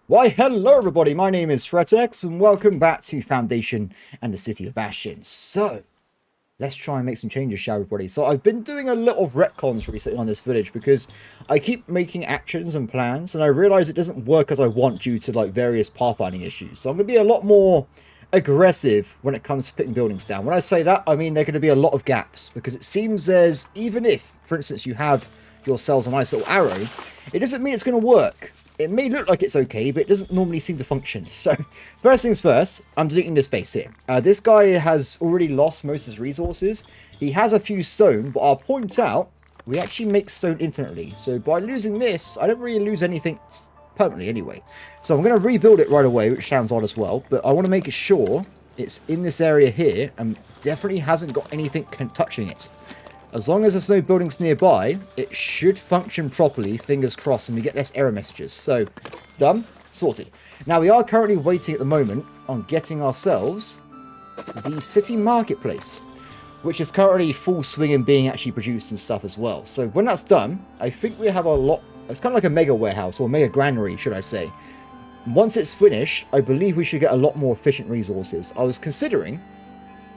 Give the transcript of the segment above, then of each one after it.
Why, hello everybody, my name is Threatx, and welcome back to Foundation and the City of Bastion. So, let's try and make some changes, shall we, everybody? So, I've been doing a lot of retcons recently on this village, because I keep making actions and plans, and I realise it doesn't work as I want due to, like, various pathfinding issues. So, I'm going to be a lot more aggressive when it comes to putting buildings down. When I say that, I mean there are going to be a lot of gaps, because it seems there's, even if, for instance, you have yourselves a nice little arrow, it doesn't mean it's going to work. It may look like it's okay, but it doesn't normally seem to function. So, first things first, I'm deleting this base here. This guy has already lost most of his resources. He has a few stone, but I'll point out, we actually make stone infinitely. So, by losing this, I don't really lose anything permanently anyway. So, I'm going to rebuild it right away, which sounds odd as well. But I want to make sure it's in this area here, and definitely hasn't got anything touching it. As long as there's no buildings nearby, it should function properly, fingers crossed, and we get less error messages. So, done, sorted. Now, we are currently waiting at the moment on getting ourselves the city marketplace, which is currently full swing and being actually produced and stuff as well. So, when that's done, I think we have a lot, it's kind of like a mega warehouse, or mega granary, should I say. Once it's finished, I believe we should get a lot more efficient resources. I was considering,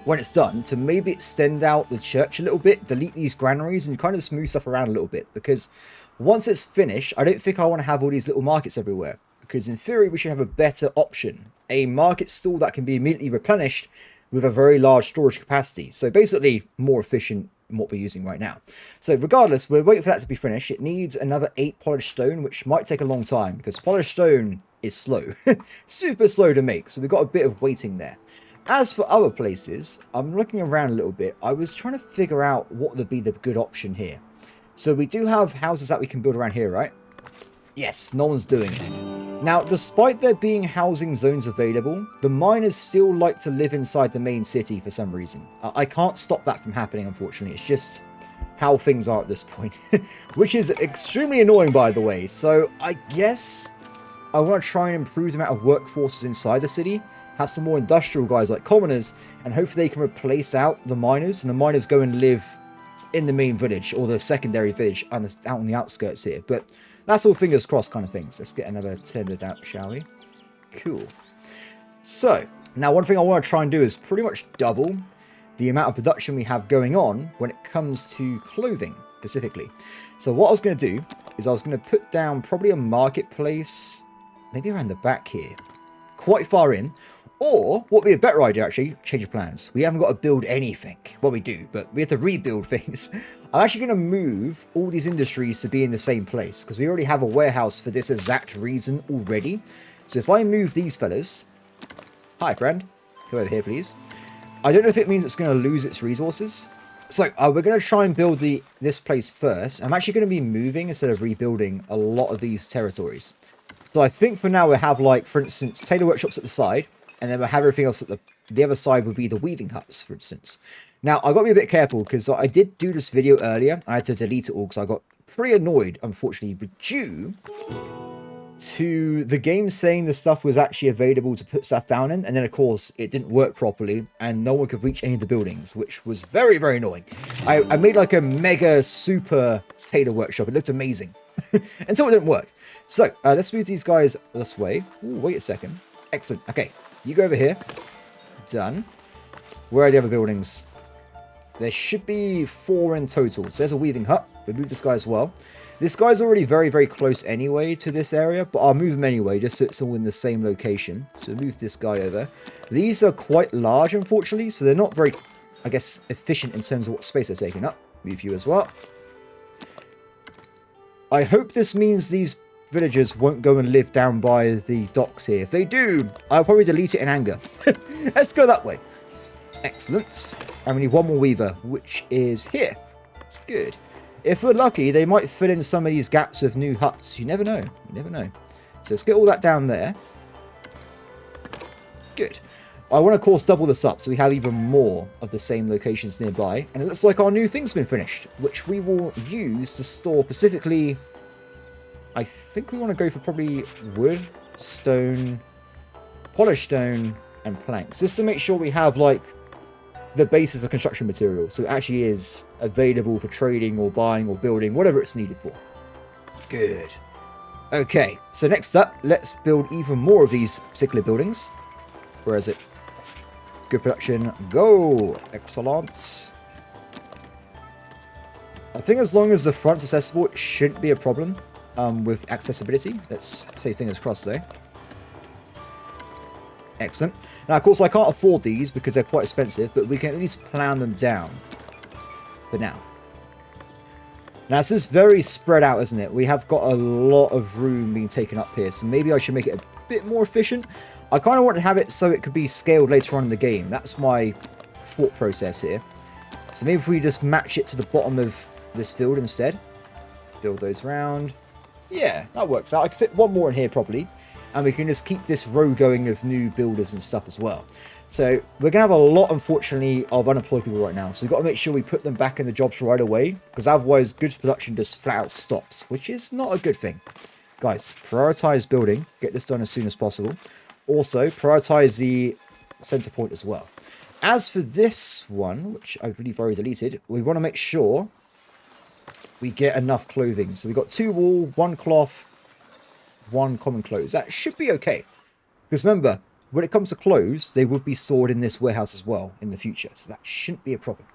when it's done, to maybe extend out the church a little bit, delete these granaries, and kind of smooth stuff around a little bit. Because once it's finished, I don't think I want to have all these little markets everywhere. Because in theory, we should have a better option. A market stall that can be immediately replenished with a very large storage capacity. So basically, more efficient than what we're using right now. So regardless, we're waiting for that to be finished. It needs another 8 polished stone, which might take a long time. Because polished stone is slow. Super slow to make. So we've got a bit of waiting there. As for other places, I'm looking around a little bit. I was trying to figure out what would be the good option here. So we do have houses that we can build around here, right? Yes, no one's doing it. Now, despite there being housing zones available, the miners still like to live inside the main city for some reason. I can't stop that from happening, unfortunately. It's just how things are at this point. Which is extremely annoying, by the way. So I guess I want to try and improve the amount of workforces inside the city. Have some more industrial guys like commoners, and hopefully they can replace out the miners, and the miners go and live in the main village or the secondary village out on the outskirts here. But that's all fingers crossed kind of things. Let's get another tended out, shall we? Cool. So now one thing I want to try and do is pretty much double the amount of production we have going on when it comes to clothing specifically. So what I was going to do is I was going to put down probably a marketplace maybe around the back here, quite far in. Or, what would be a better idea, actually, change of plans. We haven't got to build anything. Well, we do, but we have to rebuild things. I'm actually going to move all these industries to be in the same place, because we already have a warehouse for this exact reason already. So if I move these fellas... Hi, friend. Come over here, please. I don't know if it means it's going to lose its resources. So, we're going to try and build this place first. I'm actually going to be moving instead of rebuilding a lot of these territories. So I think for now we'll have, like, for instance, tailor workshops at the side. And then we'll have everything else at the other side would be the weaving huts, for instance. Now, I've got to be a bit careful because I did do this video earlier. I had to delete it all because I got pretty annoyed, unfortunately, but due to the game saying the stuff was actually available to put stuff down in. And then, of course, it didn't work properly and no one could reach any of the buildings, which was very, very annoying. I made like a mega super tailor workshop. It looked amazing until it didn't work. So, let's move these guys this way. Ooh, wait a second. Excellent. Okay. You go over here. Done. Where are the other buildings? There should be 4 in total. So there's a weaving hut. We'll move this guy as well. This guy's already very, very close anyway to this area. But I'll move him anyway, just so it's all in the same location. So we'll move this guy over. These are quite large, unfortunately. So they're not very, I guess, efficient in terms of what space they're taking up. Move you as well. I hope this means these villagers won't go and live down by the docks here. If they do, I'll probably delete it in anger. Let's go that way. Excellent. And we need one more weaver, which is here. Good. If we're lucky, they might fill in some of these gaps with new huts. You never know. You never know. So let's get all that down there. Good. I want to, of course, double this up so we have even more of the same locations nearby. And it looks like our new thing's been finished, which we will use to store specifically... I think we want to go for probably wood, stone, polished stone, and planks. Just to make sure we have, like, the basis of construction material. So it actually is available for trading or buying or building, whatever it's needed for. Good. Okay, so next up, let's build even more of these particular buildings. Where is it? Good production. Go! Excellent. I think as long as the front's accessible, it shouldn't be a problem with accessibility. Let's say fingers crossed though. Excellent. Now, of course, I can't afford these because they're quite expensive, but we can at least plan them down for now. Now, this is very spread out, isn't it? We have got a lot of room being taken up here, so maybe I should make it a bit more efficient. I kind of want to have it so it could be scaled later on in the game. That's my thought process here. So maybe if we just match it to the bottom of this field instead. Build those round. Yeah, that works out. I can fit one more in here probably. And we can just keep this row going of new builders and stuff as well. So we're going to have a lot, unfortunately, of unemployed people right now. So we've got to make sure we put them back in the jobs right away. Because otherwise, goods production just flat out stops. Which is not a good thing. Guys, prioritize building. Get this done as soon as possible. Also, prioritize the center point as well. As for this one, which I believe I already deleted, we want to make sure we get enough clothing. So we've got 2 wool, 1 cloth, 1 common clothes. That should be okay. Because remember, when it comes to clothes, they would be stored in this warehouse as well in the future. So that shouldn't be a problem.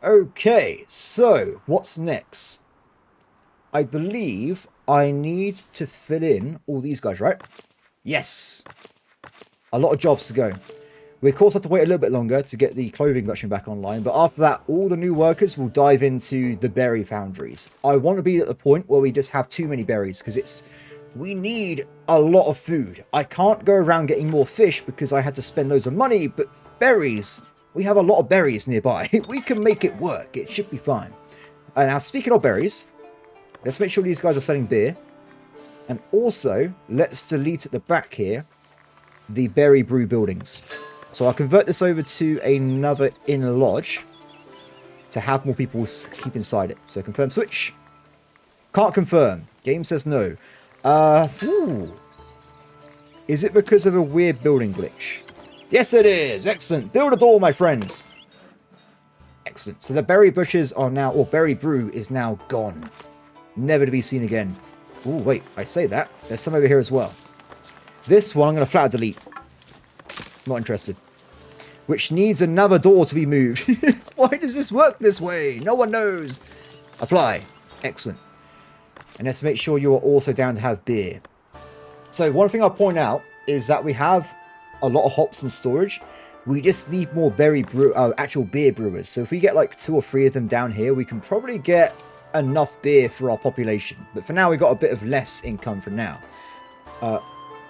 Okay, so what's next? I believe I need to fill in all these guys, right? Yes. A lot of jobs to go. We, of course, have to wait a little bit longer to get the clothing production back online. But after that, all the new workers will dive into the berry foundries. I want to be at the point where we just have too many berries because we need a lot of food. I can't go around getting more fish because I had to spend loads of money, but berries, we have a lot of berries nearby. We can make it work. It should be fine. Now, speaking of berries, let's make sure these guys are selling beer. And also, let's delete at the back here the berry brew buildings. So I'll convert this over to another inner lodge to have more people keep inside it. So confirm switch. Can't confirm. Game says no. Is it because of a weird building glitch? Yes, it is. Excellent. Build a door, my friends. Excellent. So the berry bushes are now, or berry brew is now gone. Never to be seen again. Oh, wait. I say that. There's some over here as well. This one I'm going to flat delete. Not interested. Which needs another door to be moved. Why does this work this way? No one knows. Apply. Excellent. And let's make sure you are also down to have beer. So one thing I'll point out is that we have a lot of hops in storage. We just need more actual beer brewers. So if we get like 2 or 3 of them down here, we can probably get enough beer for our population. But for now, we've got a bit of less income for now.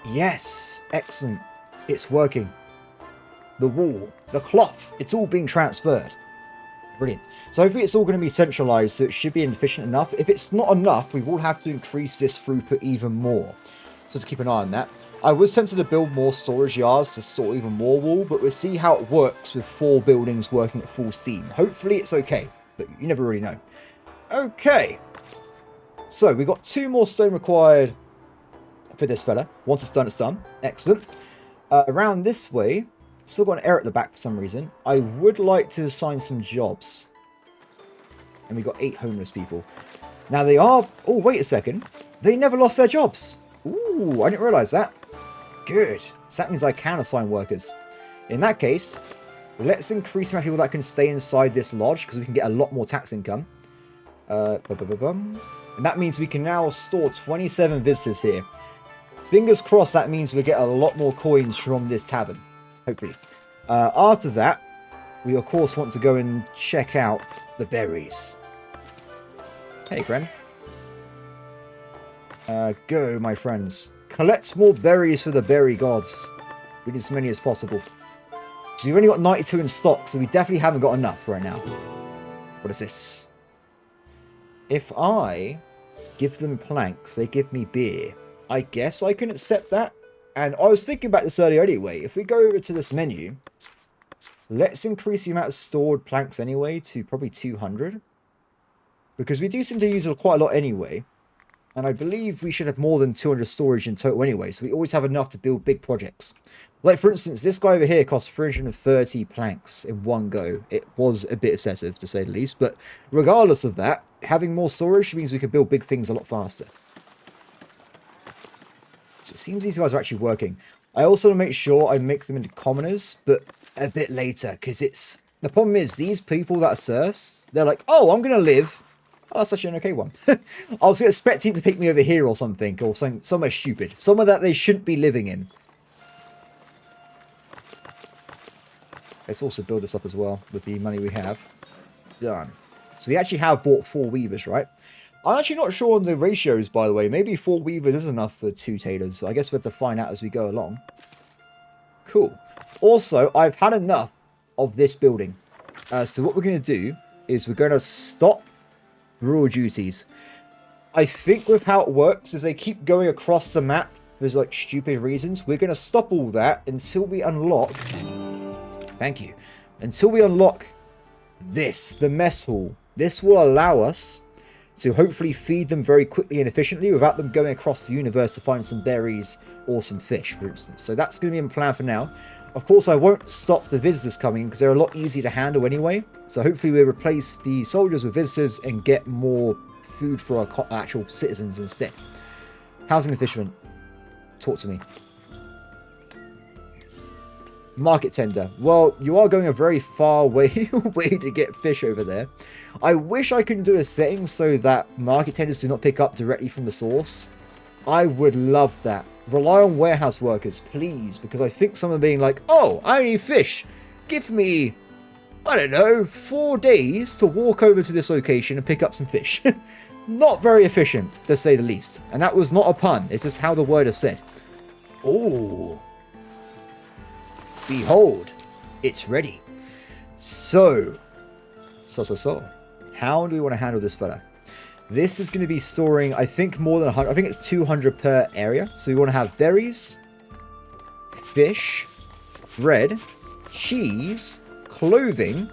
Yes. Excellent. It's working. The wool, the cloth, it's all being transferred. Brilliant. So hopefully it's all going to be centralized, so it should be efficient enough. If it's not enough, we will have to increase this throughput even more. So to keep an eye on that. I was tempted to build more storage yards to store even more wool, but we'll see how it works with 4 buildings working at full steam. Hopefully it's okay, but you never really know. Okay. So we've got 2 more stone required for this fella. Once it's done, it's done. Excellent. Around this way, still got an error at the back for some reason. I would like to assign some jobs. And we've got 8 homeless people. Now they are... Oh, wait a second. They never lost their jobs. Ooh, I didn't realize that. Good. So that means I can assign workers. In that case, let's increase the amount of people that can stay inside this lodge because we can get a lot more tax income. And that means we can now store 27 visitors here. Fingers crossed that means we get a lot more coins from this tavern. Hopefully. After that, we of course want to go and check out the berries. Hey, friend. Go, my friends. Collect more berries for the berry gods. We need as many as possible. So we've only got 92 in stock, so we definitely haven't got enough right now. What is this? If I give them planks, they give me beer. I guess I can accept that. And I was thinking about this earlier anyway. If we go over to this menu, let's increase the amount of stored planks anyway to probably 200. Because we do seem to use it quite a lot anyway. And I believe we should have more than 200 storage in total anyway. So we always have enough to build big projects. Like, for instance, this guy over here costs 330 planks in one go. It was a bit excessive, to say the least. But regardless of that, having more storage means we can build big things a lot faster. So it seems these guys are actually working. I also want to make sure I make them into commoners, but a bit later, because it's... The problem is, these people that are serfs, they're like, oh, I'm going to live. Oh, that's actually an okay one. I was expecting to pick me over here or something, or somewhere stupid. Somewhere that they shouldn't be living in. Let's also build this up as well, with the money we have. Done. So we actually have bought 4 weavers, right? I'm actually not sure on the ratios, by the way. Maybe 4 weavers is enough for 2 tailors. So I guess we have to find out as we go along. Cool. Also, I've had enough of this building. So what we're going to do is we're going to stop rural duties. I think with how it works is they keep going across the map for like stupid reasons. We're going to stop all that until we unlock... Thank you. Until we unlock this, the mess hall. This will allow us to hopefully feed them very quickly and efficiently without them going across the universe to find some berries or some fish, for instance. So that's going to be in plan for now. Of course, I won't stop the visitors coming because they're a lot easier to handle anyway. So hopefully we'll replace the soldiers with visitors and get more food for our actual citizens instead. Housing and fishermen. Talk to me. Market tender. Well, you are going a very far way to get fish over there. I wish I could do a setting so that market tenders do not pick up directly from the source. I would love that. Rely on warehouse workers, please, because I think someone being like, oh, I need fish. Give me, I don't know, 4 days to walk over to this location and pick up some fish. Not very efficient, to say the least. And that was not a pun. It's just how the word is said. Oh. Behold, it's ready. So. How do we want to handle this fella? This is going to be storing, I think, more than 100. I think it's 200 per area. So we want to have berries, fish, bread, cheese, clothing.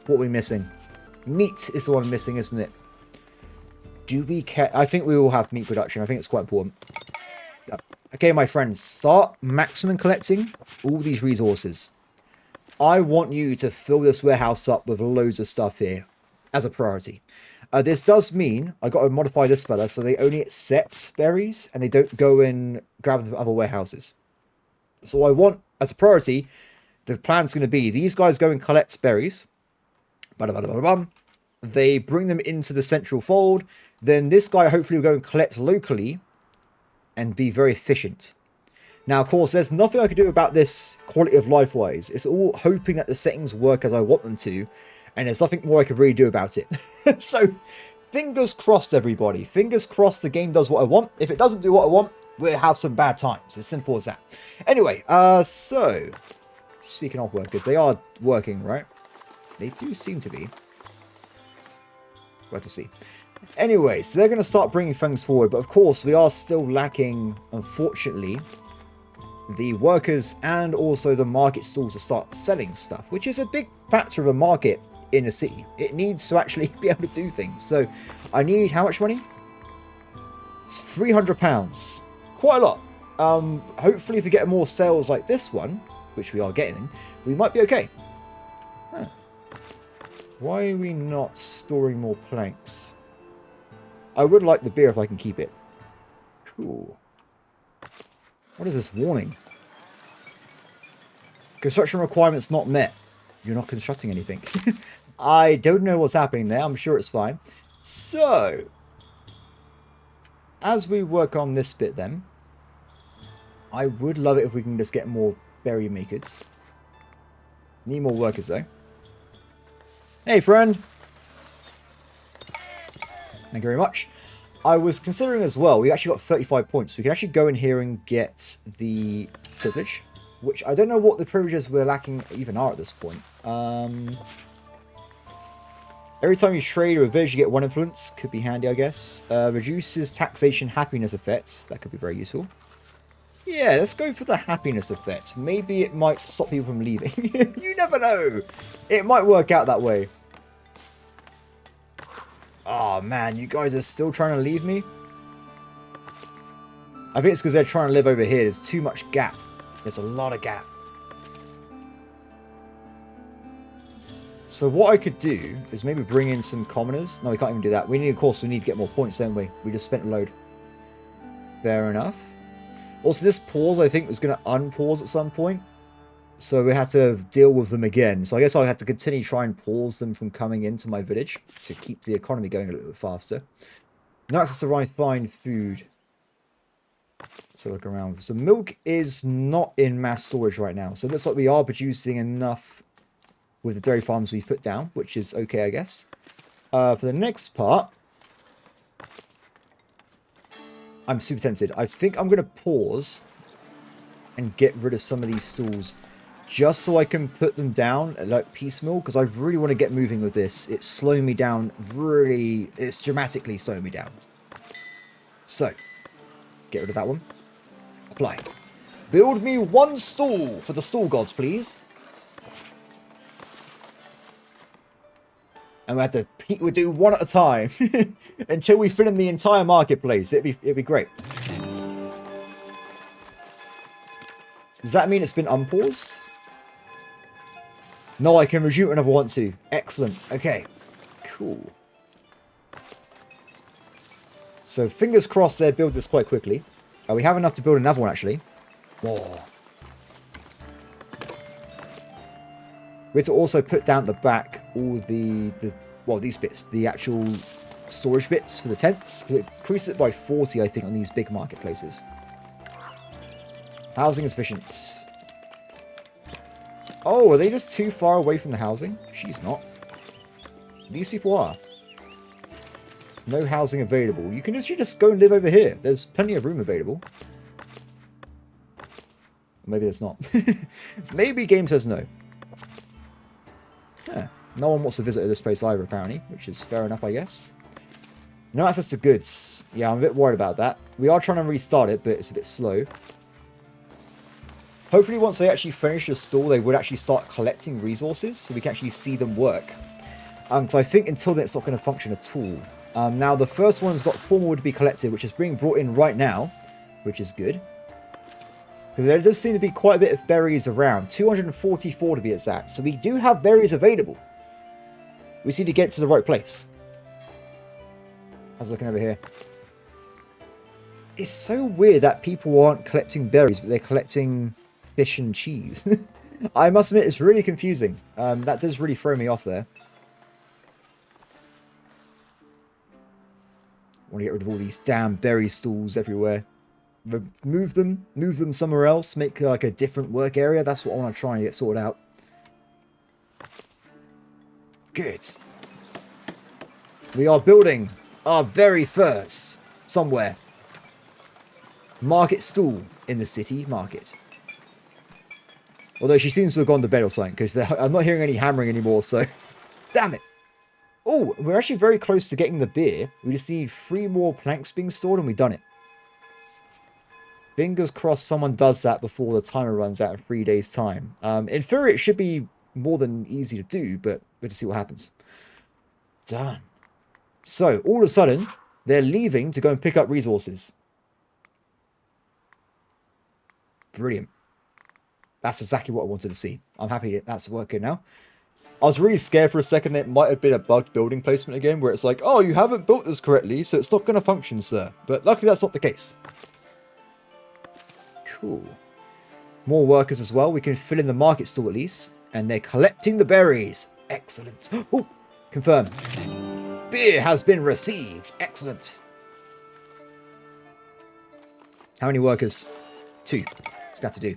What are we missing? Meat is the one missing, isn't it? Do we care? I think we will have meat production. I think it's quite important. Okay, my friends, start maximum collecting all these resources. I want you to fill this warehouse up with loads of stuff here as a priority. This does mean I got to modify this fella so they only accept berries and they don't go and grab them from other warehouses. So I want, as a priority, the plan's going to be these guys go and collect berries. They bring them into the central fold. Then this guy hopefully will go and collect locally and be very efficient. Now, of course, there's nothing I can do about this quality of life wise. It's all hoping that the settings work as I want them to. And there's nothing more I can really do about it. So, fingers crossed, everybody. Fingers crossed the game does what I want. If it doesn't do what I want, we'll have some bad times. As simple as that. Anyway, so... Speaking of workers, they are working, right? They do seem to be. We'll have to see. Anyway, so they're going to start bringing things forward. But of course, we are still lacking, unfortunately, the workers and also the market stalls to start selling stuff. Which is a big factor of a market in a city. It needs to actually be able to do things. So I need how much money? It's £300. Quite a lot. Hopefully if we get more sales like this one, which we are getting, we might be okay. Huh. Why are we not storing more planks? I would like the beer if I can keep it. Cool. What is this warning? Construction requirements not met. You're not constructing anything. I don't know what's happening there. I'm sure it's fine. So, as we work on this bit then, I would love it if we can just get more berry makers. Need more workers though. Hey friend! Thank you very much. I was considering as well, we actually got 35 points. We can actually go in here and get the privilege, which I don't know what the privileges we're lacking even are at this point. Every time you trade or a village, you get 1 influence. Could be handy, I guess. Reduces taxation happiness effects. That could be very useful. Yeah, let's go for the happiness effect. Maybe it might stop people from leaving. You never know. It might work out that way. Oh man, you guys are still trying to leave me? I think it's because they're trying to live over here. There's too much gap. There's a lot of gap. So what I could do is maybe bring in some commoners. No, we can't even do that. We need, of course, we need to get more points, don't we? We just spent a load. Fair enough. Also, this pause, I think, was going to unpause at some point. So we had to deal with them again. So I guess I had to continue try and pause them from coming into my village to keep the economy going a little bit faster. Now access to refined food. So look around. So milk is not in mass storage right now. So it looks like we are producing enough with the dairy farms we've put down, which is okay, I guess. For the next part, I'm super tempted. I think I'm going to pause and get rid of some of these stalls just so I can put them down like piecemeal, because I really want to get moving with this. It's slowing me down really, it's dramatically slowing me down. So, get rid of that one. Apply. Build me one stall for the stall gods, please. And we'll do one at a time until we fill in the entire marketplace. It'd be great. Does that mean it's been unpaused? No, I can resume whenever I want to. Excellent. Okay. Cool. So, fingers crossed they build this quite quickly. We have enough to build another one, actually. Whoa. We have to also put down the back all well, these bits. The actual storage bits for the tents. It increases it by 40, I think, on these big marketplaces. Housing is efficient. Oh, are they just too far away from the housing? She's not. These people are. No housing available. You can just go and live over here. There's plenty of room available. Maybe there's not. Maybe game says no. Yeah. No one wants to visit this place either, apparently, which is fair enough, I guess. No access to goods. Yeah, I'm a bit worried about that. We are trying to restart it, but it's a bit slow. Hopefully once they actually finish the stall, they would actually start collecting resources so we can actually see them work. Because I think until then it's not going to function at all. Now the first one's got 4 more to be collected, which is being brought in right now, which is good. Because there does seem to be quite a bit of berries around, 244 to be exact. So we do have berries available. We just need to get to the right place. How's it looking over here? It's so weird that people aren't collecting berries, but they're collecting fish and cheese. I must admit, it's really confusing. That does really throw me off there. I want to get rid of all these damn berry stalls everywhere. Move them somewhere else, make like a different work area. That's what I want to try and get sorted out. Good. We are building our very first, somewhere, market stall in the city market. Although she seems to have gone to bed or something, because I'm not hearing any hammering anymore, so... Damn it! Oh, we're actually very close to getting the beer. We just need 3 more planks being stored and we've done it. Fingers crossed someone does that before the timer runs out in 3 days' time. In theory, it should be more than easy to do, but we'll just see what happens. Done. So, all of a sudden, they're leaving to go and pick up resources. Brilliant. That's exactly what I wanted to see. I'm happy that that's working now. I was really scared for a second that it might have been a bugged building placement again, where it's like, oh, you haven't built this correctly, so it's not going to function, sir. But luckily that's not the case. Cool. More workers as well. We can fill in the market stall at least. And they're collecting the berries. Excellent. Oh, confirm. Beer has been received. Excellent. How many workers? 2. It's got to do.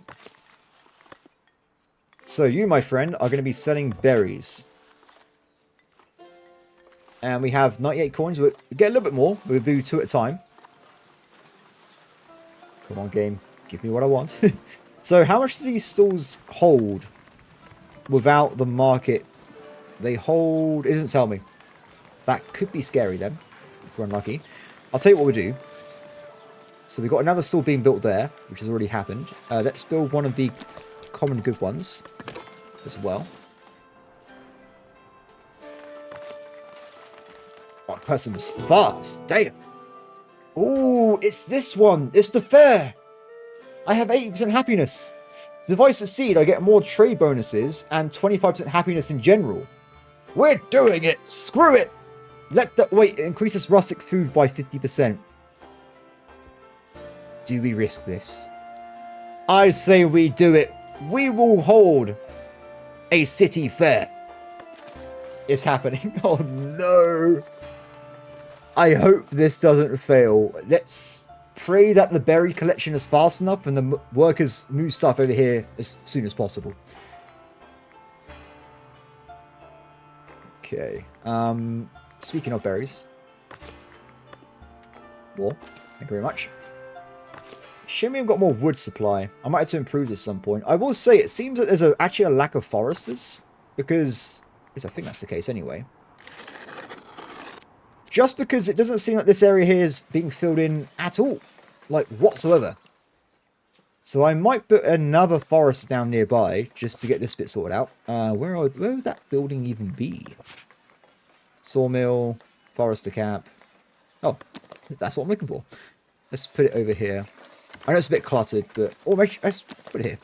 So you, my friend, are going to be selling berries. And we have 98 coins. We'll get a little bit more. We'll do 2 at a time. Come on, game. Give me what I want. So how much do these stalls hold without the market? They hold... It doesn't tell me. That could be scary then, if we're unlucky. I'll tell you what we'll do. So we've got another stall being built there, which has already happened. Let's build one of the common good ones as well. Oh, the person was fast. Damn. Oh, it's this one. It's the fair. I have 80% happiness. If I succeed, I get more trade bonuses and 25% happiness in general. We're doing it. Screw it. Wait, it increases rustic food by 50%. Do we risk this? I say we do it. We will hold a city fair. It's happening. Oh no. I hope this doesn't fail. Let's pray that the berry collection is fast enough and the workers move stuff over here as soon as possible. Okay. Speaking of berries. More. Thank you very much. Shame we haven't got more wood supply. I might have to improve this at some point. I will say it seems that there's actually a lack of foresters. Because, I think that's the case anyway. Just because it doesn't seem like this area here is being filled in at all. Like, whatsoever. So I might put another forest down nearby just to get this bit sorted out. Where would that building even be? Sawmill, forester camp. Oh, that's what I'm looking for. Let's put it over here. I know it's a bit cluttered, but... Or let's put it here.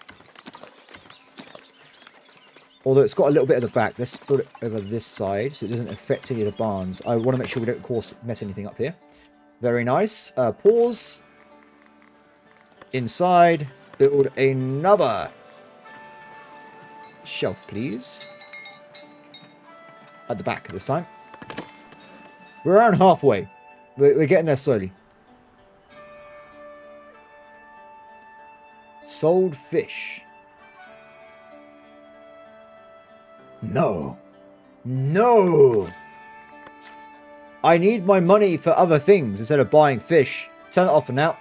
Although it's got a little bit at the back. Let's put it over this side so it doesn't affect any of the barns. I want to make sure we don't, of course, mess anything up here. Very nice. Pause. Inside. Build another shelf, please. At the back this time. We're around halfway. We're getting there slowly. Sold fish. No. No. I need my money for other things instead of buying fish. Turn it off for now.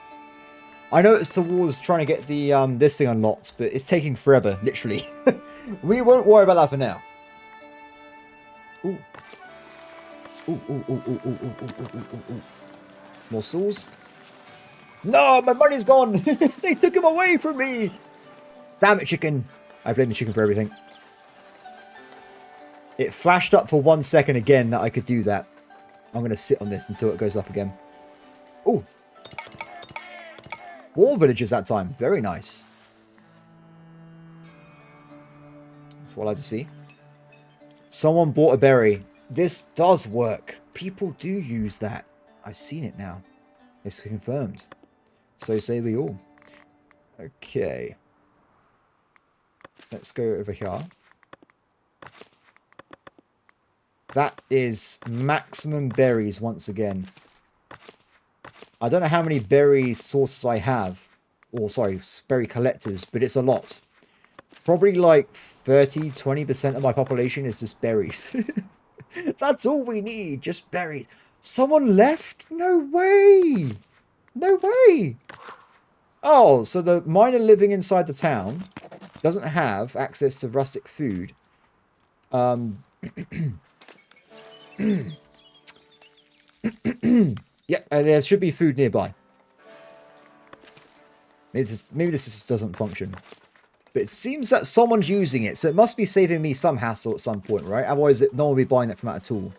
I know it's towards trying to get the this thing unlocked, but it's taking forever, literally. We won't worry about that for now. Ooh. Ooh, ooh, ooh, ooh, ooh, ooh, ooh, ooh, ooh, ooh. More stalls. No, my money's gone. They took him away from me. Damn it, chicken. I blame the chicken for everything. It flashed up for 1 second again that I could do that. I'm going to sit on this until it goes up again. Ooh. Wall villagers that time. Very nice. That's what I like to see. Someone bought a berry. This does work. People do use that. I've seen it now. It's confirmed. So say we all. Okay. Let's go over here. That is maximum berries once again. I don't know how many berry sources I have. Or, sorry, berry collectors, but it's a lot. Probably like 30-20% of my population is just berries. That's all we need, just berries. Someone left? No way! No way! Oh, so the miner living inside the town doesn't have access to rustic food. Yeah, there should be food nearby. Maybe this just doesn't function. But it seems that someone's using it, so it must be saving me some hassle at some point, right? Otherwise, no one will be buying that from that at all.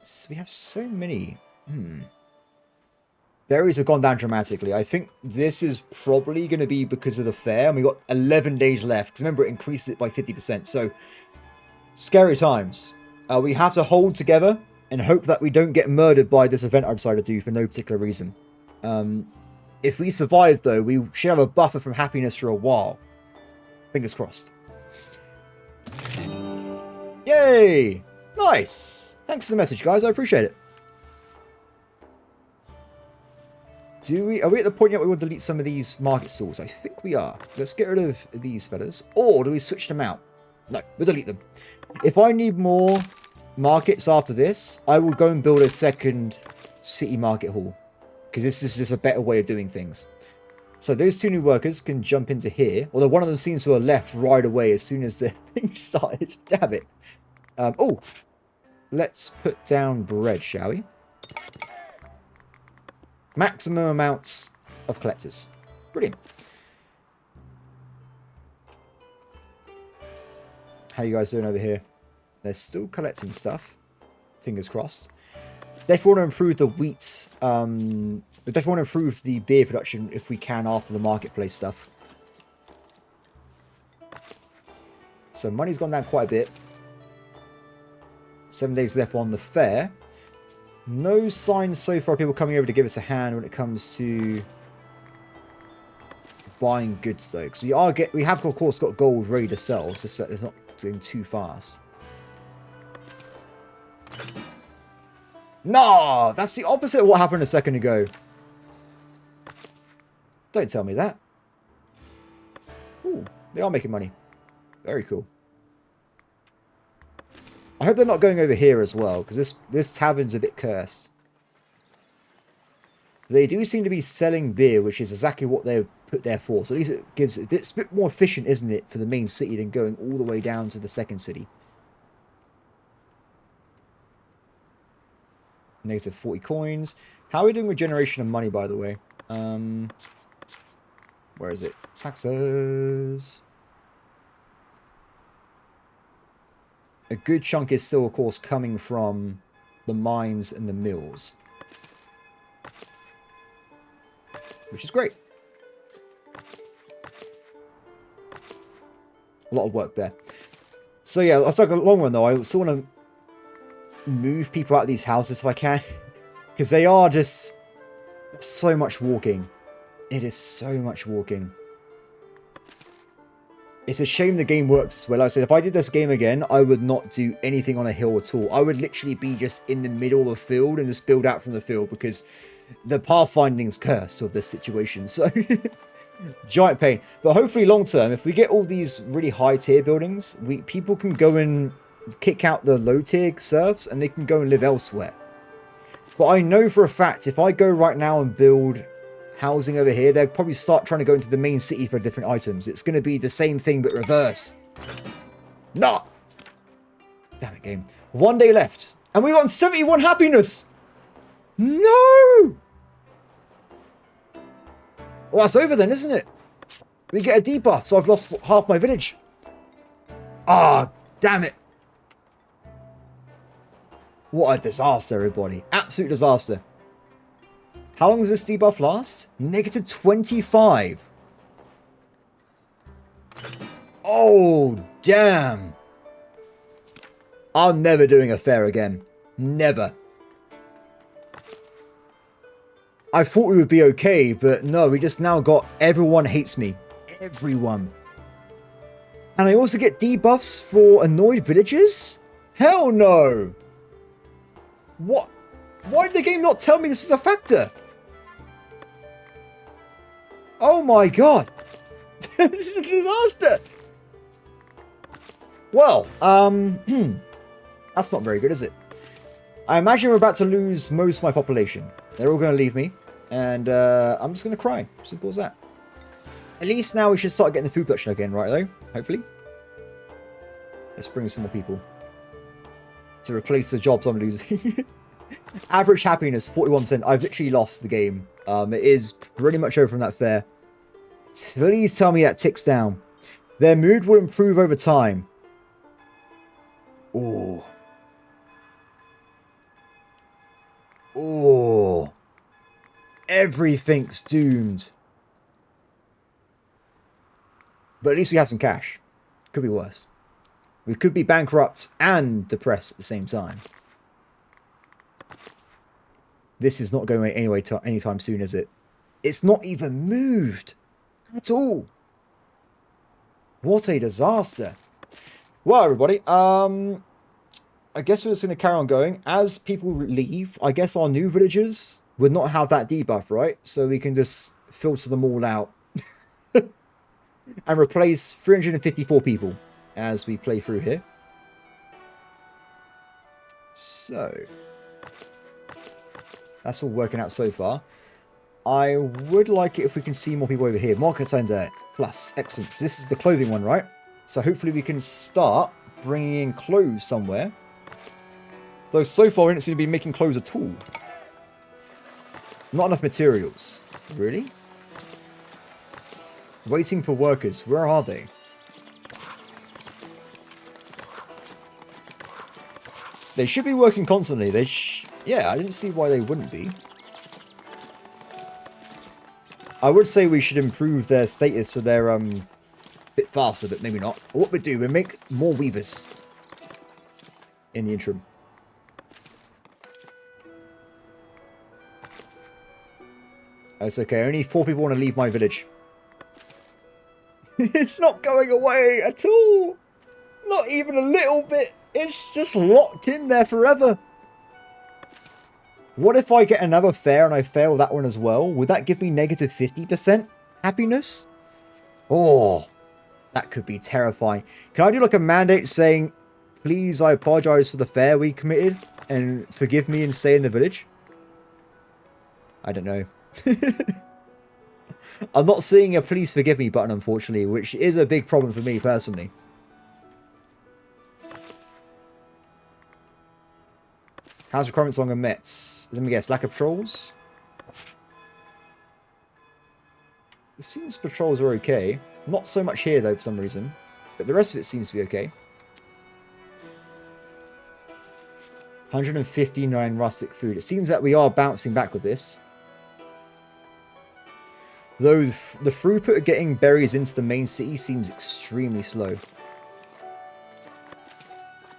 So we have so many. Berries have gone down dramatically. I think this is probably going to be because of the fair. And we've got 11 days left. Because remember, it increases it by 50%. So, scary times. We have to hold together and hope that we don't get murdered by this event I decided to do for no particular reason. If we survive, though, we should have a buffer from happiness for a while. Fingers crossed. Yay! Nice! Thanks for the message, guys. I appreciate it. Are we at the point yet where we want to delete some of these market stalls? I think we are. Let's get rid of these fellas. Or do we switch them out? No, we'll delete them. If I need more markets after this, I will go and build a second city market hall. Because this is just a better way of doing things. So those two new workers can jump into here. Although one of them seems to have left right away as soon as the thing started. Damn it. Oh. Let's put down bread, shall we? Maximum amounts of collectors. Brilliant. How you guys doing over here? They're still collecting stuff. Fingers crossed. Definitely want to improve the wheat. We definitely want to improve the beer production if we can after the marketplace stuff. So money's gone down quite a bit. 7 days left on the fair. No signs so far of people coming over to give us a hand when it comes to buying goods though, because we have of course got gold ready to sell. It's just that it's not doing too fast. No, that's the opposite of what happened a second ago. Don't tell me that. Ooh, they are making money. Very cool. I hope they're not going over here as well, because this tavern's a bit cursed. They do seem to be selling beer, which is exactly what they're put there for. So at least it gives it's a bit more efficient, isn't it, for the main city than going all the way down to the second city. Negative 40 coins. How are we doing with generation of money, by the way? Where is it? Taxes. A good chunk is still, of course, coming from the mines and the mills. Which is great. A lot of work there. So yeah, that's like a long one though. I still want to move people out of these houses if I can. Because they are just so much walking. It is so much walking. It's a shame the game works as well. Like I said, if I did this game again, I would not do anything on a hill at all. I would literally be just in the middle of the field and just build out from the field because the pathfinding's cursed of this situation. So, giant pain. But hopefully long term, if we get all these really high tier buildings, people can go and kick out the low tier serfs and they can go and live elsewhere. But I know for a fact, if I go right now and build housing over here, they'll probably start trying to go into the main city for different items. It's going to be the same thing, but reverse. No! Damn it, game. 1 day left. And we got 71 happiness! No! Well, that's over then, isn't it? We get a debuff, so I've lost half my village. Ah, damn it. What a disaster, everybody. Absolute disaster. How long does this debuff last? Negative 25. Oh, damn. I'm never doing a fair again. Never. I thought we would be okay, but no, we just now got everyone hates me. Everyone. And I also get debuffs for annoyed villagers? Hell no. What? Why did the game not tell me this is a factor? Oh my god. This is a disaster. Well, that's not very good, is it? I imagine we're about to lose most of my population. They're all going to leave me. And I'm just going to cry. Simple as that. At least now we should start getting the food production again, right though? Hopefully. Let's bring some more people. To replace the jobs I'm losing. Average happiness, 41%. I've literally lost the game. It is pretty much over from that fair. Please tell me that ticks down. Their mood will improve over time. Oh. Oh. Everything's doomed. But at least we have some cash. Could be worse. We could be bankrupt and depressed at the same time. This is not going anyway anytime soon, is it? It's not even moved at all. What a disaster. Well, everybody, I guess we're just going to carry on going. As people leave, I guess our new villagers would not have that debuff, right? So we can just filter them all out. And replace 354 people as we play through here. So that's all working out so far. I would like it if we can see more people over here. Market under plus. Excellent. So this is the clothing one, right? So hopefully we can start bringing in clothes somewhere. Though so far we don't seem to be making clothes at all. Not enough materials. Really? Waiting for workers. Where are they? They should be working constantly. Yeah, I didn't see why they wouldn't be. I would say we should improve their status so they're a bit faster, but maybe not. What we do, we make more weavers in the interim. It's okay. Only 4 people want to leave my village. It's not going away at all. Not even a little bit. It's just locked in there forever. What if I get another fair and I fail that one as well? Would that give me negative 50% happiness? Oh, that could be terrifying. Can I do like a mandate saying, please, I apologize for the fair we committed and forgive me and stay in the village? I don't know. I'm not seeing a please forgive me button, unfortunately, which is a big problem for me personally. How's requirements longer met? Let me guess, lack of patrols? It seems patrols are okay. Not so much here, though, for some reason. But the rest of it seems to be okay. 159 rustic food. It seems that we are bouncing back with this. Though the throughput of getting berries into the main city seems extremely slow.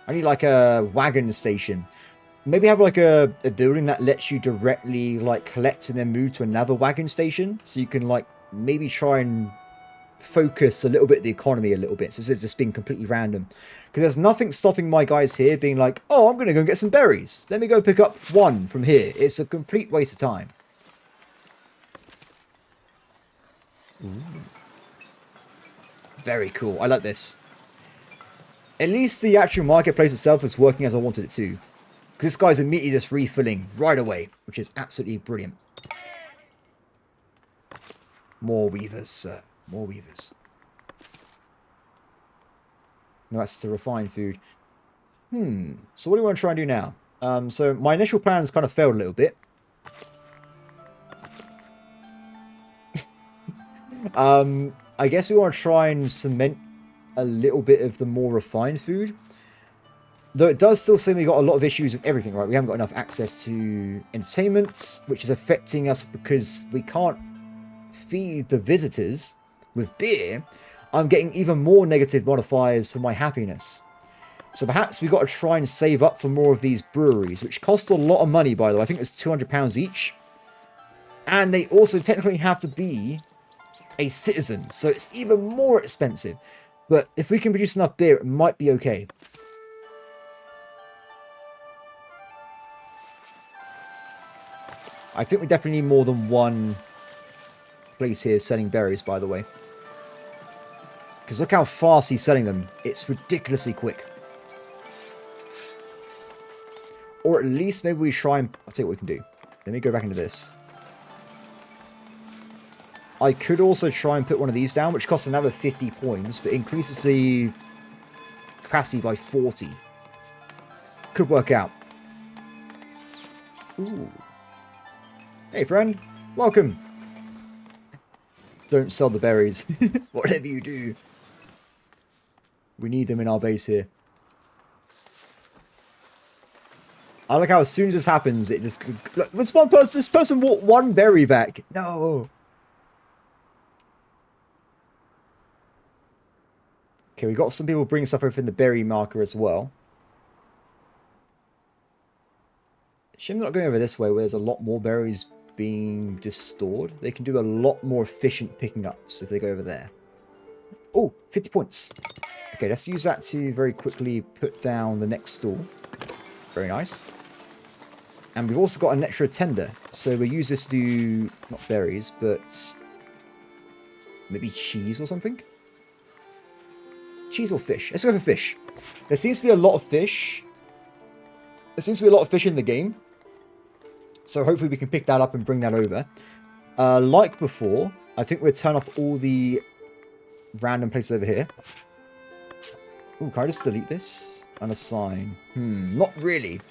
I need like a wagon station. Maybe have like a building that lets you directly like collect and then move to another wagon station. So you can like maybe try and focus a little bit of the economy a little bit. So it's just being completely random. Because there's nothing stopping my guys here being like, oh, I'm going to go get some berries. Let me go pick up one from here. It's a complete waste of time. Ooh. Very cool. I like this. At least the actual marketplace itself is working as I wanted it to. Because this guy's immediately just refilling right away, which is absolutely brilliant. More weavers, sir. More weavers. No, that's to refine food. So what do we want to try and do now? So my initial plans kind of failed a little bit. I guess we want to try and cement a little bit of the more refined food. Though it does still seem we got a lot of issues with everything, right? We haven't got enough access to entertainment, which is affecting us because we can't feed the visitors with beer. I'm getting even more negative modifiers to my happiness. So perhaps we've got to try and save up for more of these breweries, which cost a lot of money, by the way. I think it's £200 each. And they also technically have to be a citizen, so it's even more expensive. But if we can produce enough beer, it might be okay. I think we definitely need more than one place here selling berries, by the way. Because look how fast he's selling them. It's ridiculously quick. Or at least maybe we try and... I'll tell you what we can do. Let me go back into this. I could also try and put one of these down, which costs another 50 points, but increases the capacity by 40. Could work out. Ooh. Hey, friend. Welcome. Don't sell the berries. Whatever you do. We need them in our base here. I like how as soon as this happens, it just... Look, this person bought one berry back. No. Okay, we got some people bringing stuff over in the berry marker as well. Shame they're not going over this way where there's a lot more berries being stored. They can do a lot more efficient picking ups if they go over there. Oh, 50 points. Okay, let's use that to very quickly put down the next stall. Very nice. And we've also got an extra tender. So we'll use this to do, not berries, but maybe cheese or something. Cheese or fish? Let's go for fish. There seems to be a lot of fish. There seems to be a lot of fish in the game. So hopefully we can pick that up and bring that over. Like before, I think we'll turn off all the random places over here. Ooh, can I just delete this? Unassign. Not really.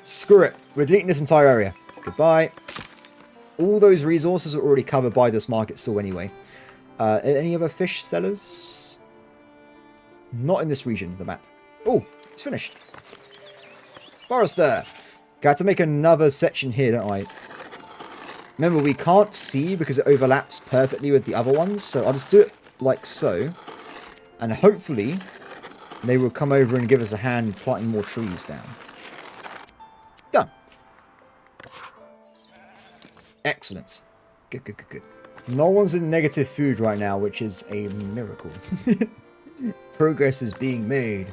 Screw it. We're deleting this entire area. Goodbye. All those resources are already covered by this market stall anyway. Any other fish sellers? Not in this region of the map. Oh, it's finished. Forester. Got to make another section here, don't I? Remember, we can't see because it overlaps perfectly with the other ones. So I'll just do it like so. And hopefully, they will come over and give us a hand planting more trees down. Done. Excellent. Good, good, good, good. No one's in negative food right now, which is a miracle. Progress is being made.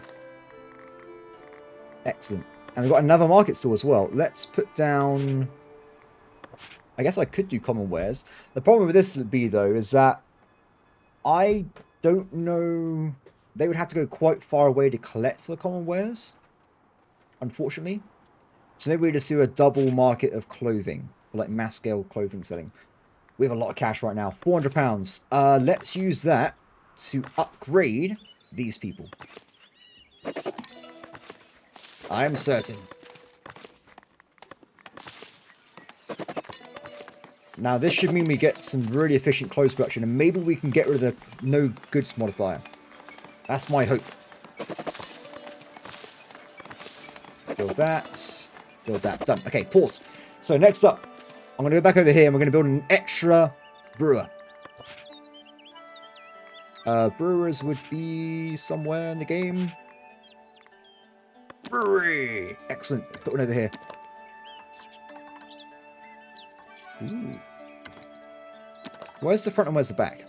Excellent. And we've got another market stall as well. Let's put down... I guess I could do common wares. The problem with this would be, though, is that I don't know... They would have to go quite far away to collect the common wares, unfortunately. So maybe we just do a double market of clothing, for like mass scale clothing selling. We have a lot of cash right now, £400. Let's use that to upgrade these people. I'm certain. Now this should mean we get some really efficient clothes production, and maybe we can get rid of the no goods modifier. That's my hope. Build that. Build that. Done. Okay, pause. So next up, I'm going to go back over here and we're going to build an extra brewer. Brewers would be somewhere in the game. Brewery. Excellent. Put one over here. Ooh. Where's the front and where's the back?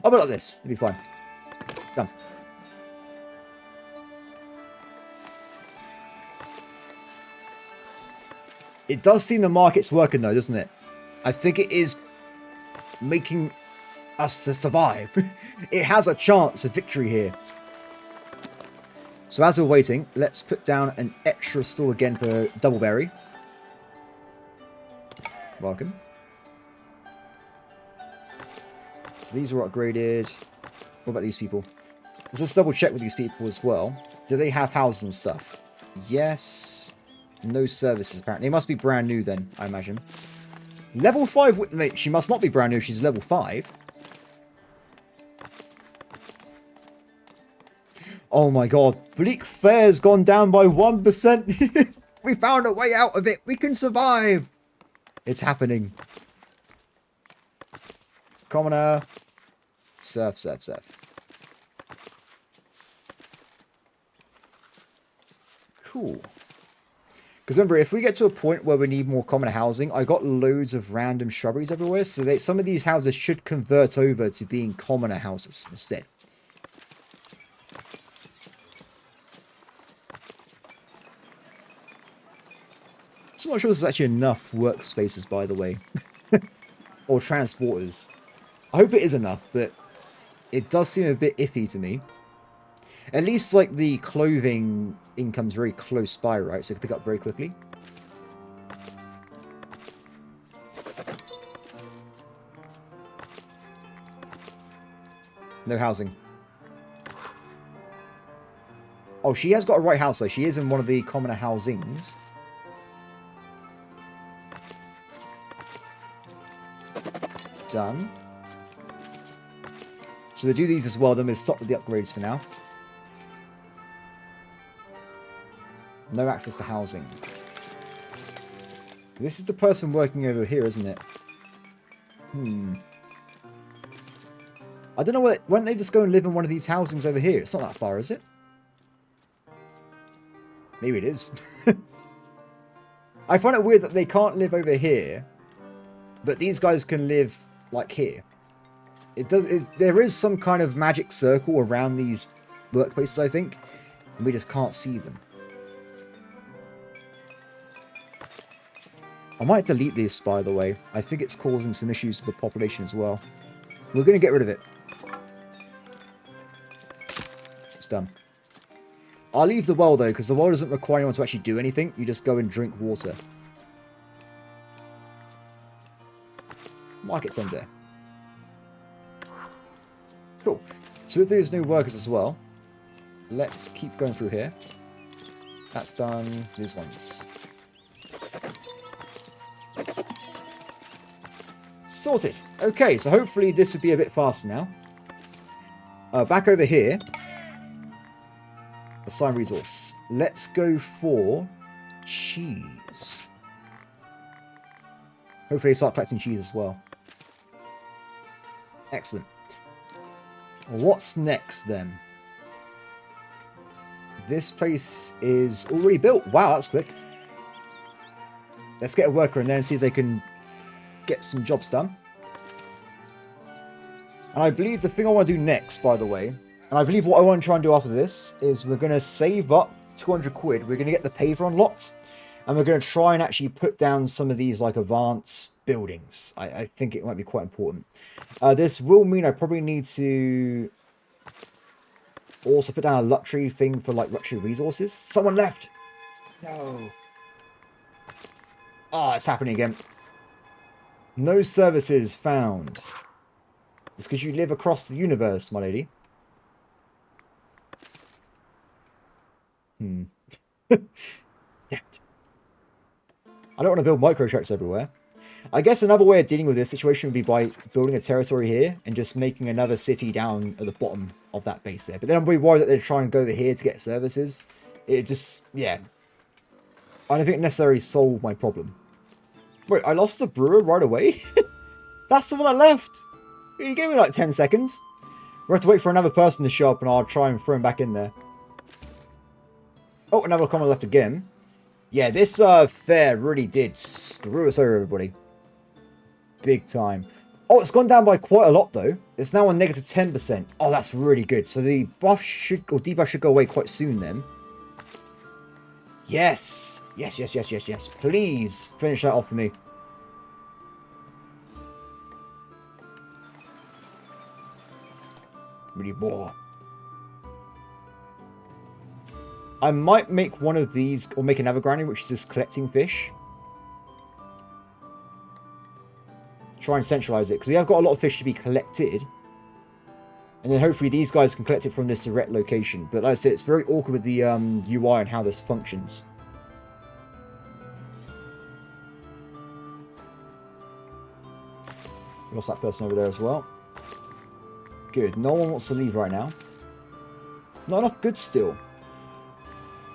I'll build like this. It'll be fine. Done. It does seem the market's working though, doesn't it? I think it is making us to survive. It has a chance of victory here. So as we're waiting, let's put down an extra stall again for Doubleberry. Welcome. So these are upgraded. What about these people? Let's just double check with these people as well. Do they have houses and stuff? Yes. No services apparently. They must be brand new then, I imagine. Level 5. Wait, she must not be brand new. She's level 5. Oh my god. Bleak Fair's gone down by 1%. We found a way out of it. We can survive. It's happening. Commoner. Surf, surf, surf. Cool. Because remember, if we get to a point where we need more common housing, I got loads of random shrubberies everywhere, so some of these houses should convert over to being commoner houses instead. So I'm not sure there's actually enough workspaces, by the way. Or transporters. I hope it is enough, but it does seem a bit iffy to me. At least, like, the clothing income's very close by, right? So it can pick up very quickly. No housing. Oh, she has got a right house, though. She is in one of the commoner housings. Done. So we'll do these as well, then we'll stop with the upgrades for now. No access to housing. This is the person working over here, isn't it? I don't know why don't they just go and live in one of these housings over here? It's not that far, is it? Maybe it is. I find it weird that they can't live over here, but these guys can live, like, here. There is some kind of magic circle around these workplaces, I think, and we just can't see them. I might delete this, by the way. I think it's causing some issues to the population as well. We're going to get rid of it. It's done. I'll leave the well, though, because the well doesn't require anyone to actually do anything. You just go and drink water. Market center. Cool. So with those new workers as well, let's keep going through here. That's done. These ones. Sorted. Okay, so hopefully this would be a bit faster now. Back over here. Assign resource. Let's go for cheese. Hopefully start collecting cheese as well. Excellent. What's next then? This place is already built. Wow, that's quick. Let's get a worker in there and see if they can get some jobs done. And I believe the thing I want to do next, by the way, and I believe what I want to try and do after this, is we're going to save up 200 quid. We're going to get the paver unlocked. And we're going to try and actually put down some of these like advanced buildings. I think it might be quite important. This will mean I probably need to also put down a luxury thing for like luxury resources. Someone left. No. Ah, it's happening again. No services found. It's because you live across the universe, my lady. Damn it. I don't want to build micro tracks everywhere. I guess another way of dealing with this situation would be by building a territory here and just making another city down at the bottom of that base there. But then I'm really worried that they're trying to go over here to get services. It just, yeah. I don't think it necessarily solved my problem. Wait, I lost the brewer right away? That's the one that left. You gave me like 10 seconds. We'll have to wait for another person to show up and I'll try and throw him back in there. Oh, another common left again. Yeah, this fair really did screw us over, everybody. Big time. Oh, it's gone down by quite a lot, though. It's now on negative 10%. Oh, that's really good. So the buff should, or debuff should go away quite soon, then. Yes. Yes, yes, yes, yes, yes. Please finish that off for me. Really more. I might make one of these, or make another granny, which is just collecting fish. Try and centralize it, because we have got a lot of fish to be collected. And then hopefully these guys can collect it from this direct location. But like I said, it's very awkward with the UI and how this functions. We lost that person over there as well. Good. No one wants to leave right now. Not enough goods still.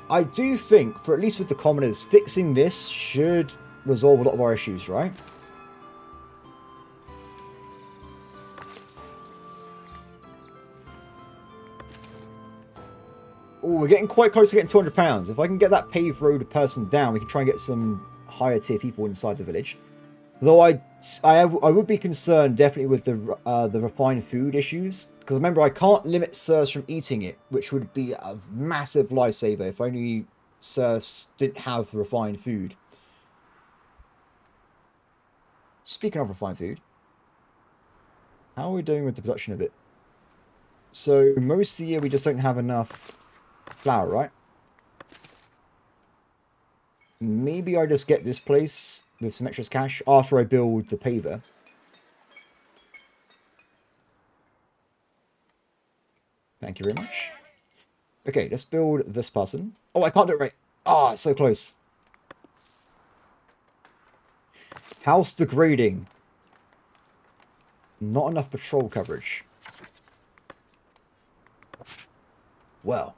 I do think, for at least with the commoners, fixing this should resolve a lot of our issues, right? Oh, we're getting quite close to getting £200. If I can get that paved road person down, we can try and get some higher tier people inside the village. Though I would be concerned definitely with the refined food issues. Because remember, I can't limit serfs from eating it, which would be a massive lifesaver if only serfs didn't have refined food. Speaking of refined food, how are we doing with the production of it? So most of the year we just don't have enough flour, right? Maybe I just get this place with some extra cash after I build the paver. Thank you very much. Okay, let's build this person. Oh, I can't do it right. Ah, it's so close. House degrading. Not enough patrol coverage. Well.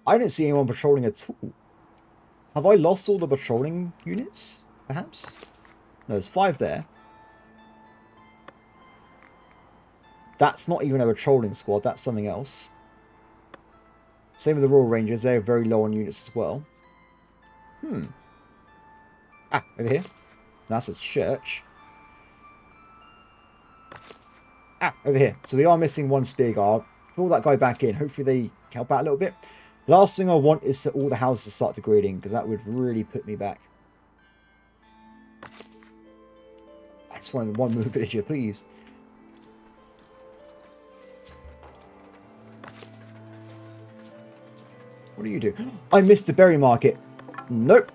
I didn't see anyone patrolling at all. Have I lost all the patrolling units, perhaps? No, there's 5 there. That's not even a patrolling squad, that's something else. Same with the Royal Rangers, they're very low on units as well. Ah, over here. That's a church. Ah, over here. So we are missing one spear guard. Pull that guy back in. Hopefully they help out a little bit. Last thing I want is that all the houses start degrading, because that would really put me back. I just wanted one move villager, please. What do you do? I missed the berry market. Nope.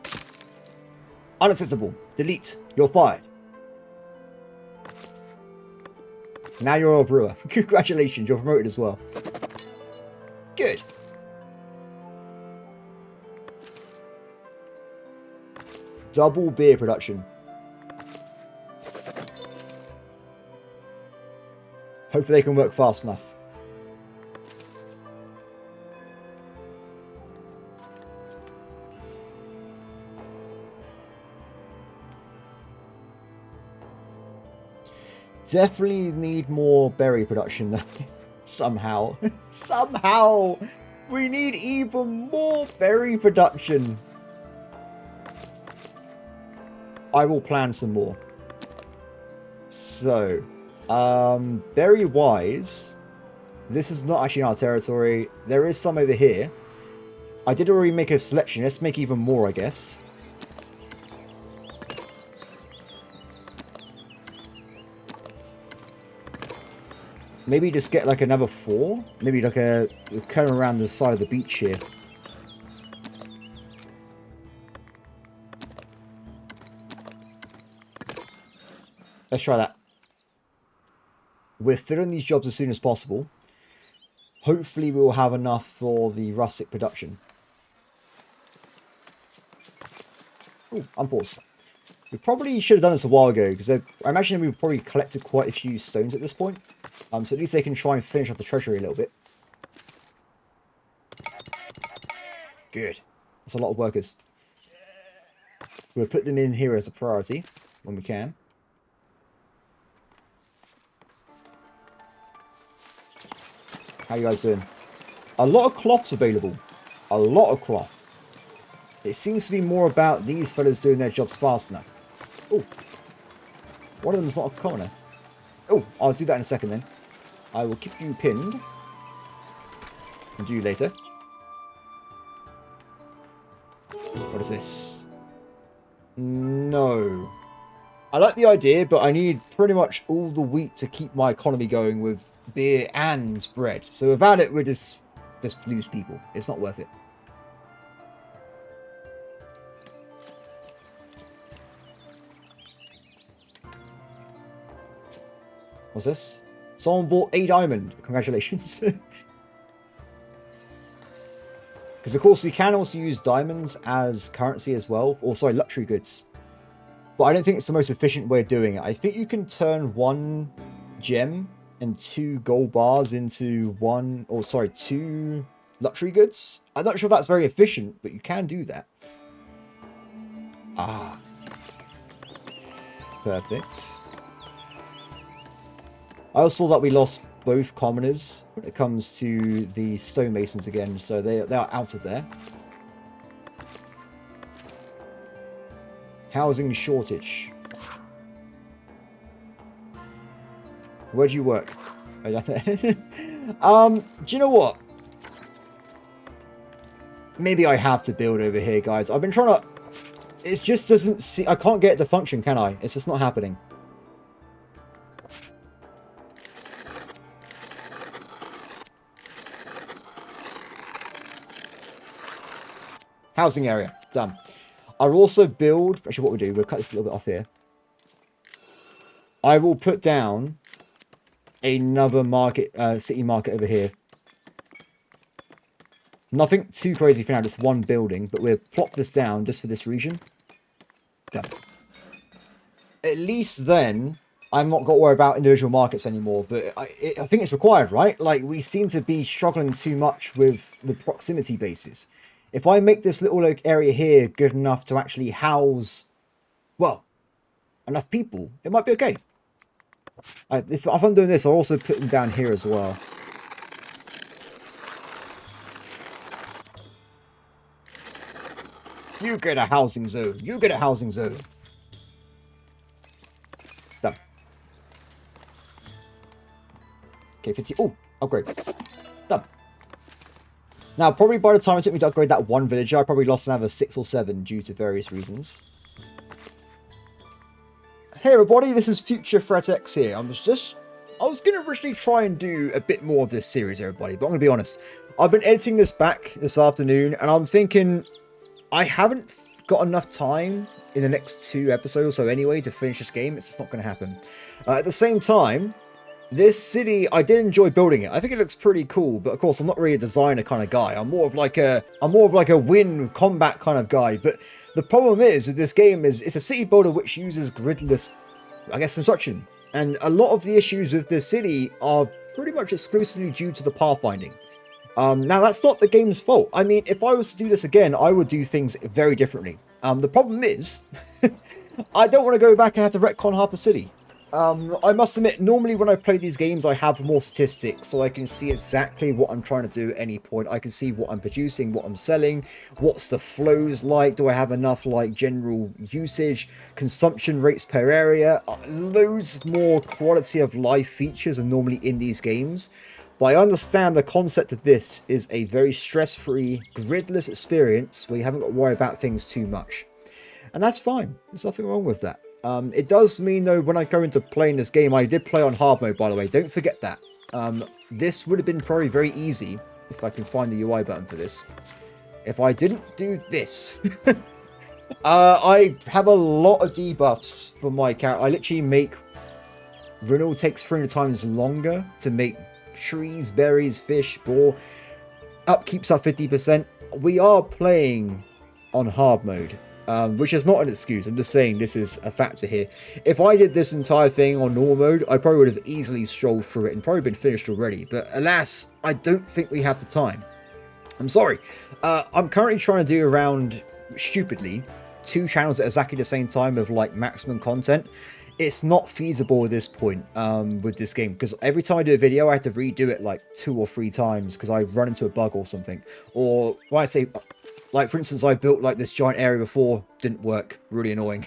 Unacceptable. Delete. You're fired. Now you're a brewer. Congratulations, you're promoted as well. Good. Double beer production. Hopefully they can work fast enough. Definitely need more berry production though. Somehow. Somehow! We need even more berry production. I will plan some more. So, very wise. This is not actually in our territory. There is some over here. I did already make a selection. Let's make even more, I guess. Maybe just get like another 4. Maybe like a curve around the side of the beach here. Let's try that. We're filling these jobs as soon as possible. Hopefully we will have enough for the rustic production. Oh, unpause. We probably should have done this a while ago, because I imagine we've probably collected quite a few stones at this point. So at least they can try and finish off the treasury a little bit. Good. That's a lot of workers. We'll put them in here as a priority when we can. How you guys doing? A lot of cloths available. A lot of cloth. It seems to be more about these fellas doing their jobs fast enough. Oh. One of them is not a commoner. Oh, I'll do that in a second then. I will keep you pinned. And do you later. What is this? No. I like the idea, but I need pretty much all the wheat to keep my economy going with beer and bread. So without it, we're just lose people. It's not worth it. What's this? Someone bought a diamond. Congratulations. Because of course we can also use diamonds as currency as well. Or sorry, luxury goods. But I don't think it's the most efficient way of doing it. I think you can turn 1 gem and 2 gold bars into 2 luxury goods. I'm not sure if that's very efficient, but you can do that. Ah. Perfect. I also saw that we lost both commoners when it comes to the stonemasons again, so they are out of there. Housing shortage. Where do you work? Do you know what? Maybe I have to build over here, guys. I've been trying to... It just doesn't see... I can't get it to function, can I? It's just not happening. Housing area. Done. I'll also build... Actually, what we'll do, we'll cut this a little bit off here. I will put down another market, city market over here. Nothing too crazy for now, just 1 building. But we'll plop this down just for this region. Done. At least then, I'm not got to worry about individual markets anymore. But I think it's required, right? Like, we seem to be struggling too much with the proximity bases. If I make this little area here good enough to actually house, well, enough people, it might be okay. If I'm doing this, I'll also put them down here as well. You get a housing zone. You get a housing zone. Done. Okay, 50. Oh, upgrade. Done. Now, probably by the time it took me to upgrade that 1 villager, I probably lost another 6 or 7 due to various reasons. Hey everybody, this is future Threatx here. I was going to originally try and do a bit more of this series, everybody, but I'm going to be honest. I've been editing this back this afternoon, and I'm thinking I haven't got enough time in the next 2 episodes or so anyway to finish this game. It's just not going to happen. At the same time, this city, I did enjoy building it. I think it looks pretty cool, but of course I'm not really a designer kind of guy. I'm more of like a win combat kind of guy. But the problem is with this game is it's a city builder which uses gridless, I guess, construction. And a lot of the issues with this city are pretty much exclusively due to the pathfinding. Now that's not the game's fault. I mean, if I was to do this again, I would do things very differently. The problem is, I don't want to go back and have to retcon half the city. I must admit, normally when I play these games, I have more statistics, so I can see exactly what I'm trying to do at any point. I can see what I'm producing, what I'm selling, what's the flows like, do I have enough, like, general usage, consumption rates per area, loads more quality of life features are normally in these games. But I understand the concept of this is a very stress-free, gridless experience where you haven't got to worry about things too much. And that's fine. There's nothing wrong with that. It does mean, though, when I go into playing this game, I did play on hard mode, by the way. Don't forget that. This would have been probably very easy, if I can find the UI button for this, if I didn't do this. I have a lot of debuffs for my character. I literally make... Renewal takes 300 times longer to make trees, berries, fish, boar. Upkeep's up 50%. We are playing on hard mode. Which is not an excuse. I'm just saying this is a factor here. If I did this entire thing on normal mode, I probably would have easily strolled through it and probably been finished already. But alas, I don't think we have the time. I'm sorry. I'm currently trying to do around, stupidly, 2 channels at exactly the same time of like maximum content. It's not feasible at this point with this game, because every time I do a video, I have to redo it like 2 or 3 times because I run into a bug or something. Or when I say... Like, for instance, I built, like, this giant area before. Didn't work. Really annoying.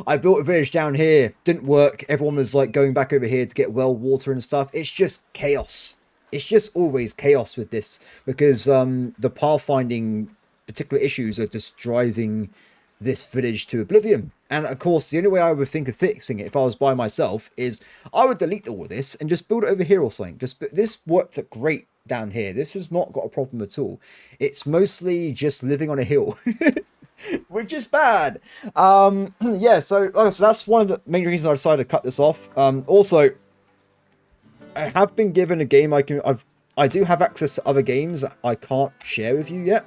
I built a village down here. Didn't work. Everyone was, like, going back over here to get well water and stuff. It's just chaos. It's just always chaos with this. Because the pathfinding particular issues are just driving this village to oblivion. And, of course, the only way I would think of fixing it if I was by myself is I would delete all of this and just build it over here or something. This worked great down here. This has not got a problem at all. It's mostly just living on a hill, which is bad. Yeah, so that's one of the main reasons I decided to cut this off. Also, I have been given a game I do have access to other games that I can't share with you yet,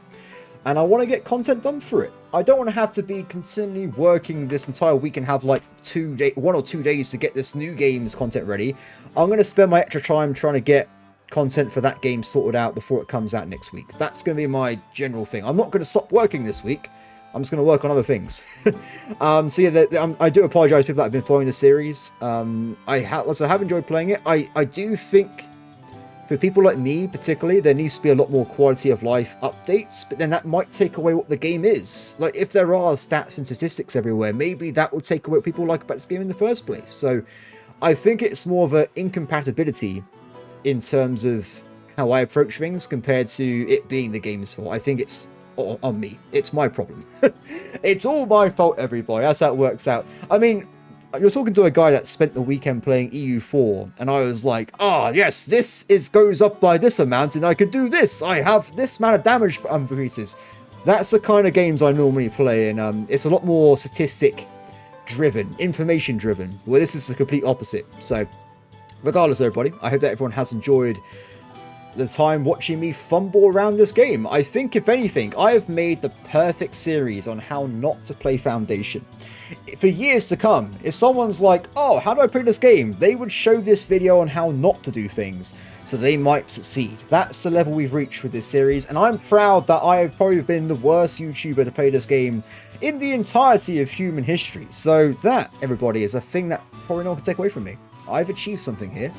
and I want to get content done for it. I don't want to have to be continually working this entire week and have like 1 or 2 days to get this new game's content ready. I'm going to spend my extra time trying to get content for that game sorted out before it comes out next week. That's going to be my general thing. I'm not going to stop working this week. I'm just going to work on other things. So yeah, I do apologize to people that have been following the series. I have enjoyed playing it. I do think for people like me particularly, there needs to be a lot more quality of life updates, but then that might take away what the game is. Like, if there are stats and statistics everywhere, maybe that will take away what people like about this game in the first place. So I think it's more of an incompatibility in terms of how I approach things compared to it being the game's fault. I think it's on me. It's my problem. It's all my fault, everybody. That's how it works out. I mean, you're talking to a guy that spent the weekend playing EU4, and I was like, oh, yes, this goes up by this amount, and I could do this. I have this amount of damage increases. That's the kind of games I normally play, and it's a lot more statistic-driven, information-driven, where this is the complete opposite. So, regardless, everybody, I hope that everyone has enjoyed the time watching me fumble around this game. I think, if anything, I have made the perfect series on how not to play Foundation. For years to come, if someone's like, oh, how do I play this game? They would show this video on how not to do things, so they might succeed. That's the level we've reached with this series, and I'm proud that I have probably been the worst YouTuber to play this game in the entirety of human history. So that, everybody, is a thing that probably no one can take away from me. I've achieved something here.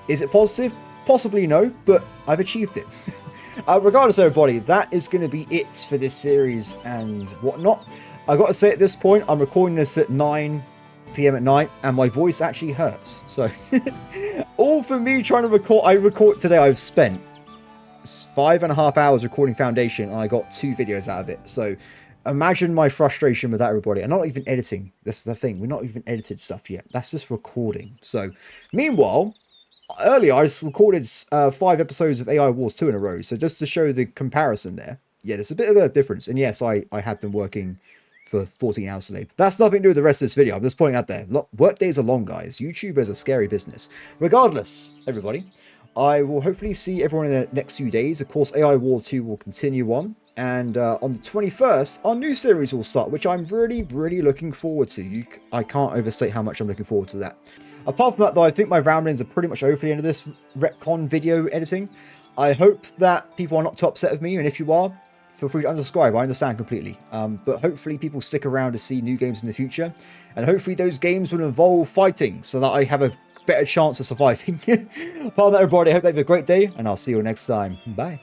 Is it positive? Possibly no, but I've achieved it. Regardless, everybody, that is going to be it for this series and whatnot. I got to say, at this point, I'm recording this at 9 PM at night, and my voice actually hurts. So, all for me trying to record. Today, I've spent 5.5 hours recording Foundation, and I got 2 videos out of it. So, imagine my frustration with that, everybody. I'm not even editing. This is the thing. We're not even edited stuff yet. That's just recording. So, meanwhile, earlier I just recorded 5 episodes of AI Wars 2 in a row. So, just to show the comparison there. Yeah, there's a bit of a difference. And yes, I have been working for 14 hours today. That's nothing to do with the rest of this video. I'm just pointing out there. Work days are long, guys. YouTube is a scary business. Regardless, everybody, I will hopefully see everyone in the next few days. Of course, AI War 2 will continue on. And on the 21st, our new series will start, which I'm really, really looking forward to. I can't overstate how much I'm looking forward to that. Apart from that, though, I think my ramblings are pretty much over the end of this retcon video editing. I hope that people are not too upset with me, and if you are, feel free to unsubscribe. I understand completely. But hopefully people stick around to see new games in the future. And hopefully those games will involve fighting so that I have a better chance of surviving. Apart from that, everybody, I hope they have a great day, and I'll see you all next time. Bye.